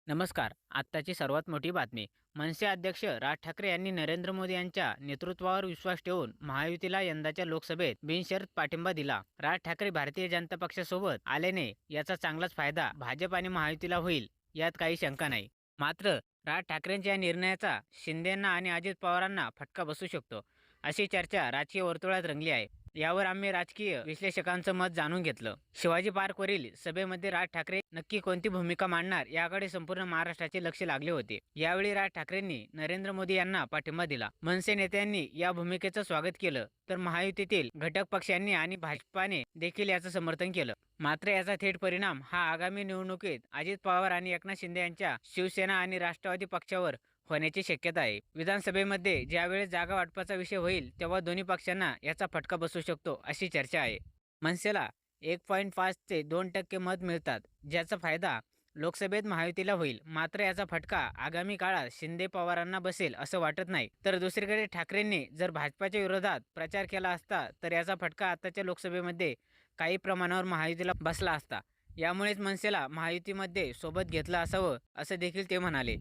नमस्कार. आत्ताची सर्वात मोठी बातमी. मनसे अध्यक्ष राज ठाकरे यांनी नरेंद्र मोदी यांच्या नेतृत्वावर विश्वास ठेवून महायुतीला यंदाच्या लोकसभेत बिनशर्त पाठिंबा दिला. राज ठाकरे भारतीय जनता पक्षासोबत आल्याने याचा चांगलाच फायदा भाजप आणि महायुतीला होईल, यात काही शंका नाही. मात्र राज ठाकरेंच्या या निर्णयाचा शिंदेंना आणि अजित पवारांना फटका बसू शकतो, अशी चर्चा राजकीय वर्तुळात रंगली आहे. यावर आम्ही राजकीय विश्लेषकांचं मत जाणून घेतलं. शिवाजी पार्कवरील सभेमध्ये राज ठाकरे नक्की कोणती भूमिका मांडणार याकडे संपूर्ण महाराष्ट्राचे लक्ष लागले होते. यावेळी राज ठाकरेंनी नरेंद्र मोदी यांना पाठिंबा दिला. मनसे नेत्यांनी या भूमिकेचं स्वागत केलं, तर महायुतीतील घटक पक्षांनी आणि भाजपाने देखील याचं समर्थन केलं. मात्र याचा थेट परिणाम हा आगामी निवडणुकीत अजित पवार आणि एकनाथ शिंदे यांच्या शिवसेना आणि राष्ट्रवादी पक्षावर होण्याची शक्यता आहे. विधानसभेमध्ये ज्यावेळेस जागा वाटपाचा विषय होईल तेव्हा दोन्ही पक्षांना याचा फटका बसू शकतो, अशी चर्चा आहे. मनसेला 1.5 ते 2% मत मिळतात, ज्याचा फायदा लोकसभेत महायुतीला होईल. मात्र याचा फटका आगामी काळात शिंदे पवारांना बसेल असं वाटत नाही. तर दुसरीकडे ठाकरेंनी जर भाजपाच्या विरोधात प्रचार केला असता तर याचा फटका आताच्या लोकसभेमध्ये काही प्रमाणावर महायुतीला बसला असता. यामुळेच मनसेला महायुतीमध्ये सोबत घेतलं असावं, असं देखील ते म्हणाले.